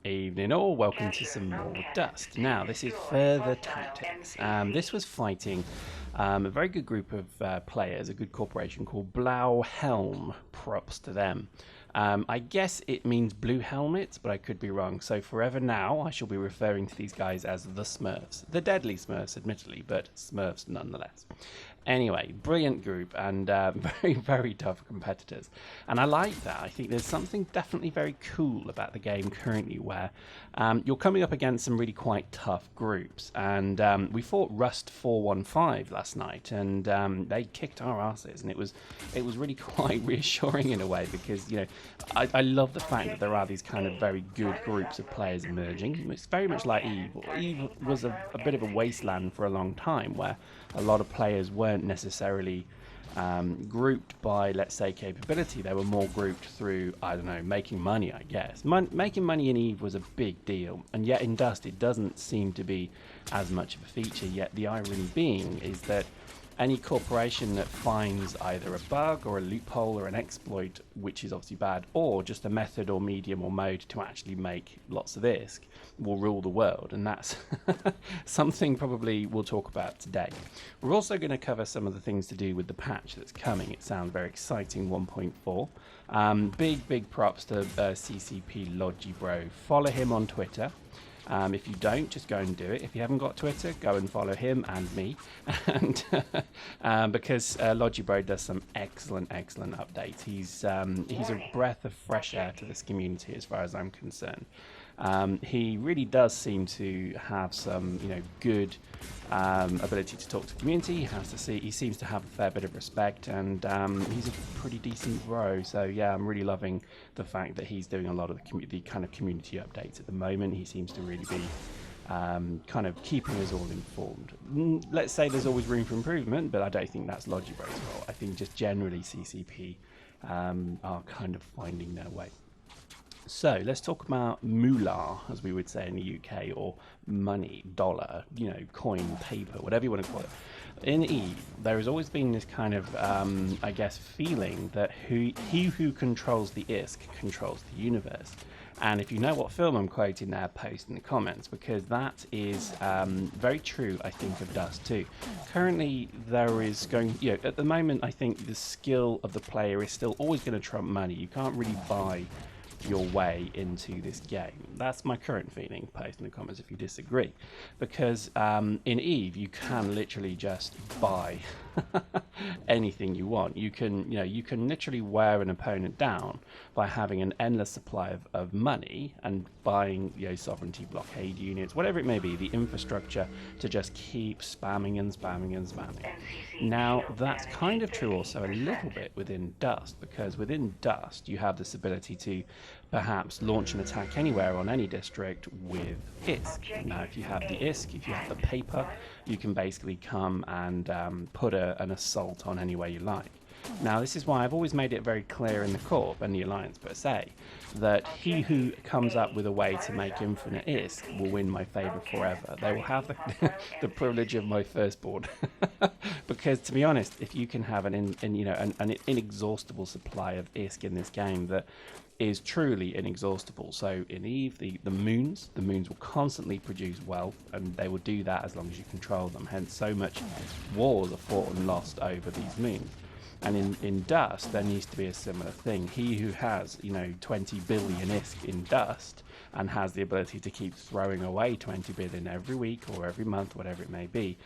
Evening all, welcome to some more Dust. Now, this is Further Tactics. This was fighting a very good group of players, a good corporation called Blauhelm. Props to them. I guess it means blue helmets, but I could be wrong. So forever now, I shall be referring to these guys as the Smurfs. The deadly Smurfs, admittedly, but Smurfs nonetheless. Anyway, brilliant group and very, very tough competitors. And I like that. I think there's something definitely very cool about the game currently where you're coming up against some really quite tough groups. And we fought Rust 415 last night, and they kicked our asses. And it was really quite reassuring in a way because, you know, I love the fact that there are these kind of very good groups of players emerging. It's very much like Eve. Eve was a bit of a wasteland for a long time where a lot of players weren't necessarily grouped by, let's say, capability. They were more grouped through, I don't know, making money, I guess. Making money in Eve was a big deal, and yet in Dust it doesn't seem to be as much of a feature. Yet the irony being is that any corporation that finds either a bug or a loophole or an exploit, which is obviously bad, or just a method or medium or mode to actually make lots of ISK, will rule the world. And that's something probably we'll talk about today. We're also going to cover some of the things to do with the patch that's coming. It sounds very exciting, 1.4. Big props to CCP LOGIBRO. Follow him on Twitter. If you don't, just go and do it. If you haven't got Twitter, go and follow him and me. And because LOGIBRO does some excellent updates. He's a breath of fresh air to this community as far as I'm concerned. He really does seem to have some, good ability to talk to the community. He seems to have a fair bit of respect, and he's a pretty decent bro. So yeah, I'm really loving the fact that he's doing a lot of the kind of community updates at the moment. He seems to really be kind of keeping us all informed. Let's say there's always room for improvement, but I don't think that's LOGIBRO's fault. I think just generally CCP are kind of finding their way. So let's talk about moolah, as we would say in the UK, or money, dollar, coin, paper, whatever you want to call it. In Eve, there has always been this kind of, I guess, feeling that he who controls the ISK controls the universe. And if you know what film I'm quoting there, post in the comments, because that is very true, I think, of Dust 2. Currently, there is at the moment, I think the skill of the player is still always going to trump money. You can't really buy your way into this game. That's my current feeling. Post in the comments if you disagree, because in Eve you can literally just buy anything you want. You can literally wear an opponent down by having an endless supply of money and buying sovereignty blockade units, whatever it may be, the infrastructure to just keep spamming and spamming and spamming. Now that's kind of true also a little bit within Dust, because within Dust you have this ability to perhaps launch an attack anywhere on any district with ISK. Now if you have the ISK, if you have the paper, you can basically come and put an assault on anywhere you like. Now this is why I've always made it very clear in the Corp and the Alliance per se that he who comes up with a way to make infinite ISK will win my favour forever. They will have the privilege of my firstborn. Because to be honest, if you can have an inexhaustible supply of ISK in this game that is truly inexhaustible. So in Eve, the moons will constantly produce wealth, and they will do that as long as you control them. Hence so much wars are fought and lost over these moons. And in Dust, there needs to be a similar thing. He who has, 20 billion ISK in Dust and has the ability to keep throwing away 20 billion every week or every month, whatever it may be,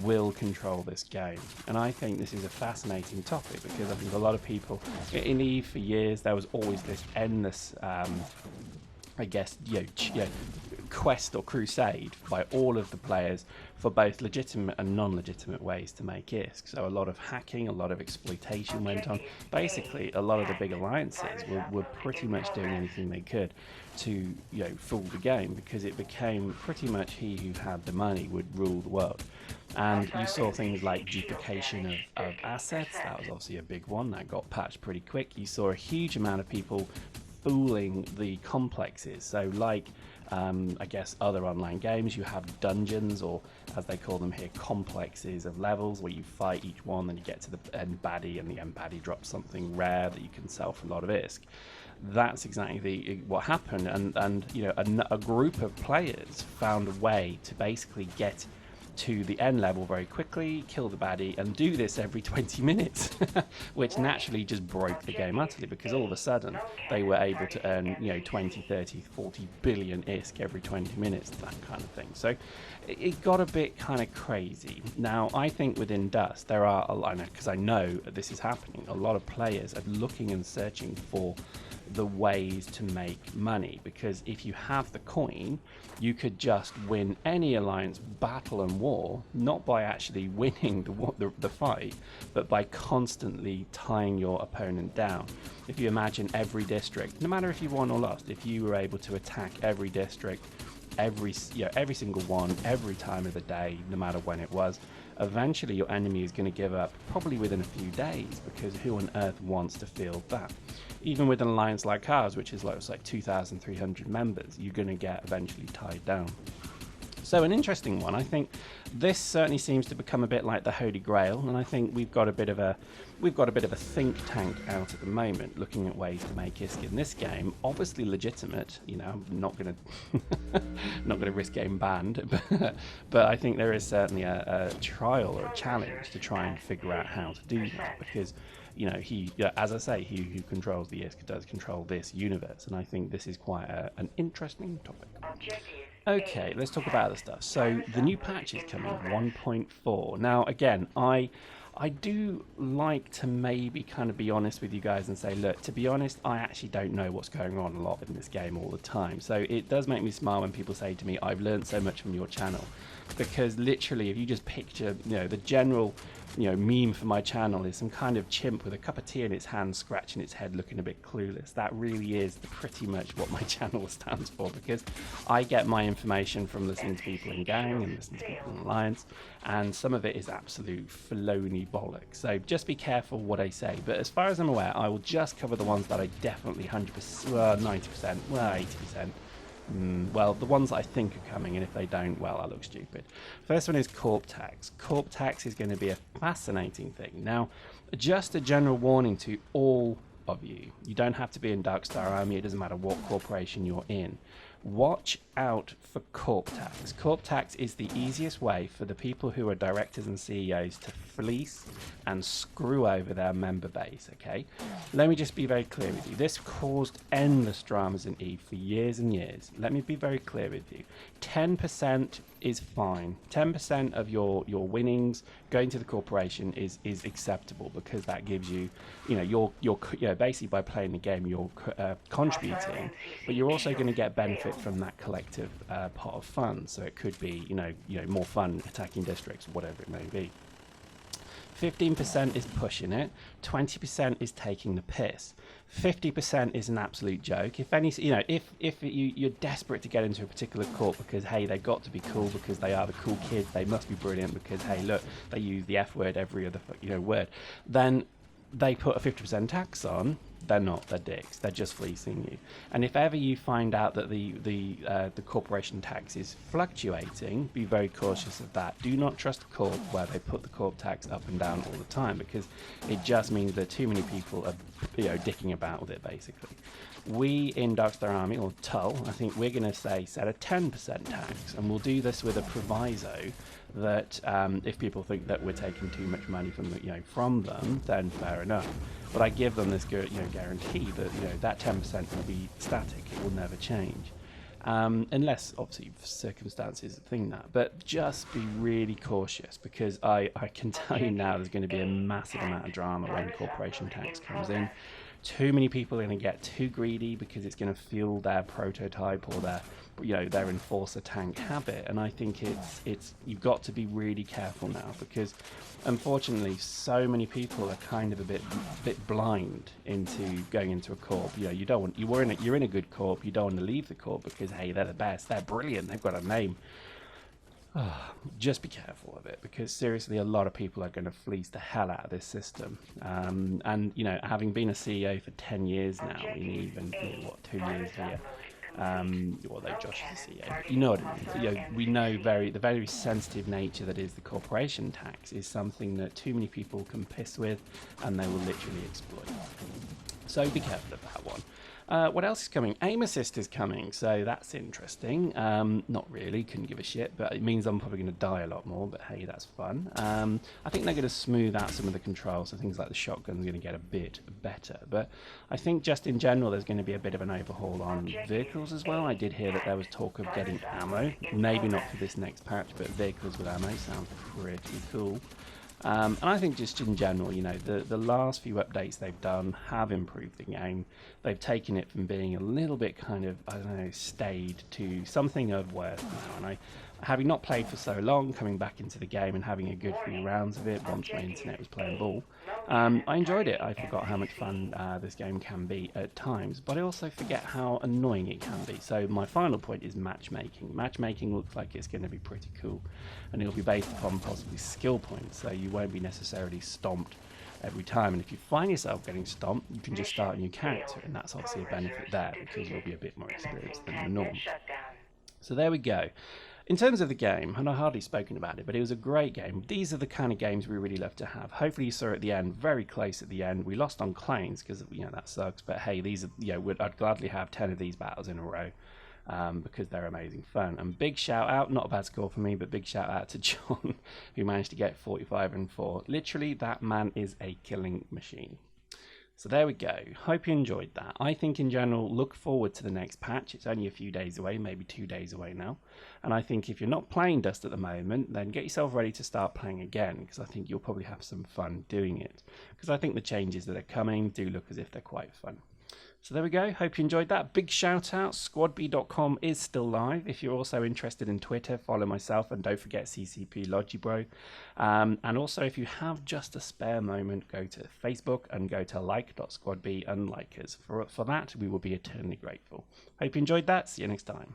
will control this game. And I think this is a fascinating topic because I think a lot of people in Eve for years, there was always this endless, quest or crusade by all of the players for both legitimate and non-legitimate ways to make ISK. So a lot of hacking, a lot of exploitation went on. Basically, a lot of the big alliances were pretty much doing anything they could to fool the game, because it became pretty much he who had the money would rule the world. And you saw things like duplication of assets. That was obviously a big one that got patched pretty quick. You saw a huge amount of people fooling the complexes. So like I guess, other online games. You have dungeons, or as they call them here, complexes of levels where you fight each one, then you get to the end baddie, and the end baddie drops something rare that you can sell for a lot of ISK. That's exactly what happened, and you know, a group of players found a way to basically get to the end level very quickly, kill the baddie, and do this every 20 minutes, which naturally just broke the game utterly, because all of a sudden they were able to earn, you know, 20, 30, 40 billion ISK every 20 minutes, that kind of thing. So it got a bit kind of crazy. Now, I think within Dust, there are a lot, because I know this is happening, a lot of players are looking and searching for the ways to make money, because if you have the coin, you could just win any alliance battle and war, not by actually winning the fight, but by constantly tying your opponent down. If you imagine every district, no matter if you won or lost, if you were able to attack every district, every single one, every time of the day, no matter when it was, eventually your enemy is going to give up probably within a few days, because who on earth wants to field that? Even with an alliance like ours, which is like 2,300 members, you're going to get eventually tied down. So an interesting one. I think this certainly seems to become a bit like the Holy Grail, and I think we've got a bit of a think tank out at the moment, looking at ways to make ISK in this game. Obviously legitimate, you know. I'm not gonna risk getting banned, but I think there is certainly a trial or a challenge to try and figure out how to do that, because, you know, as I say, he who controls the ISK does control this universe, and I think this is quite an interesting topic. Okay, let's talk about other stuff. So the new patch is coming, 1.4. Now, again, I do like to maybe kind of be honest with you guys and say, look, to be honest, I actually don't know what's going on a lot in this game all the time. So it does make me smile when people say to me, I've learned so much from your channel. Because literally, if you just picture, you know, the general, you know, meme for my channel is some kind of chimp with a cup of tea in its hand, scratching its head, looking a bit clueless. That really is pretty much what my channel stands for, because I get my information from listening to people in gang and listening to people in Alliance, and some of it is absolute Filoni bollocks. So just be careful what I say. But as far as I'm aware, I will just cover the ones that I definitely 100%, well, 90%, well, 80%. Well, the ones that I think are coming, and if they don't, well, I look stupid. First one is Corp Tax. Corp Tax is going to be a fascinating thing. Now, just a general warning to all of you. You don't have to be in Dark Star Army. It doesn't matter what corporation you're in. Watch out for Corp Tax. Corp Tax is the easiest way for the people who are directors and CEOs to fleece and screw over their member base, okay? Let me just be very clear with you. This caused endless dramas in EVE for years and years. Let me be very clear with you. 10% is fine. 10% of your winnings going to the corporation is acceptable, because that gives you, you know, you're basically, by playing the game, you're contributing, but you're also going to get benefit from that collective pot of funds. So it could be, you know, more fun attacking districts, whatever it may be. 15% is pushing it, 20% is taking the piss, 50% is an absolute joke. If any, you know, if you're desperate to get into a particular corp because, hey, they've got to be cool, because they are the cool kids, they must be brilliant, because, hey, look, they use the F word every other, you know, word, then they put a 50% tax on. They're not, they're dicks, they're just fleecing you. And if ever you find out that the corporation tax is fluctuating, be very cautious of that. Do not trust a corp where they put the corp tax up and down all the time, because it just means that too many people are, you know, dicking about with it, basically. We in Dark Star Army, or Tull, I think we're going to set a 10% tax, and we'll do this with a proviso that if people think that we're taking too much money from them, then fair enough. But I give them this guarantee that, you know, that 10% will be static; it will never change, unless obviously circumstances thing that. But just be really cautious, because I can tell you now there's going to be a massive amount of drama when corporation tax comes in. Too many people are going to get too greedy, because it's going to fuel their prototype or their, you know, their enforcer tank habit. And I think it's you've got to be really careful now, because unfortunately so many people are kind of a bit blind into going into a corp. You know, you don't want, you're in a good corp, you don't want to leave the corp because, hey, they're the best, they're brilliant, they've got a name. Just be careful of it, because seriously, a lot of people are going to fleece the hell out of this system. And, you know, having been a CEO for 10 years now, in even, what, 2 years here, Although Josh is a CEO, but you know what I mean. You know, we know the very sensitive nature that is the corporation tax is something that too many people can piss with, and they will literally exploit. So be careful of that one. What else is coming? Aim assist is coming, so that's interesting. Not really, couldn't give a shit, but it means I'm probably going to die a lot more, but hey, that's fun. I think they're going to smooth out some of the controls, so things like the shotgun's going to get a bit better. But I think just in general, there's going to be a bit of an overhaul on vehicles as well. I did hear that there was talk of getting ammo, maybe not for this next patch, but vehicles with ammo sounds pretty cool. And I think just in general, you know, the last few updates they've done have improved the game. They've taken it from being a little bit kind of, I don't know, staid to something of worth now. And having not played for so long, coming back into the game and having a good few rounds of it once my internet was playing ball, I enjoyed it. I forgot how much fun this game can be at times, but I also forget how annoying it can be. So my final point is matchmaking. Matchmaking looks like it's going to be pretty cool, and it'll be based upon possibly skill points, so you won't be necessarily stomped every time. And if you find yourself getting stomped, you can just start a new character, and that's obviously a benefit there because you'll be a bit more experienced than the norm. So there we go. In terms of the game, and I've hardly spoken about it, but it was a great game. These are the kind of games we really love to have. Hopefully you saw at the end, very close at the end. We lost on claims because, you know, that sucks. But hey, these are, you know, I'd gladly have 10 of these battles in a row because they're amazing fun. And big shout out, not a bad score for me, but big shout out to John who managed to get 45 and 4. Literally, that man is a killing machine. So there we go. Hope you enjoyed that. I think in general, look forward to the next patch. It's only a few days away, maybe 2 days away now. And I think if you're not playing Dust at the moment, then get yourself ready to start playing again, because I think you'll probably have some fun doing it. Because I think the changes that are coming do look as if they're quite fun. So there we go. Hope you enjoyed that. Big shout out. SquadB.com is still live. If you're also interested in Twitter, follow myself, and don't forget CCP LOGIBRO. And also, if you have just a spare moment, go to Facebook and go to like.squadb and like us. For that, we will be eternally grateful. Hope you enjoyed that. See you next time.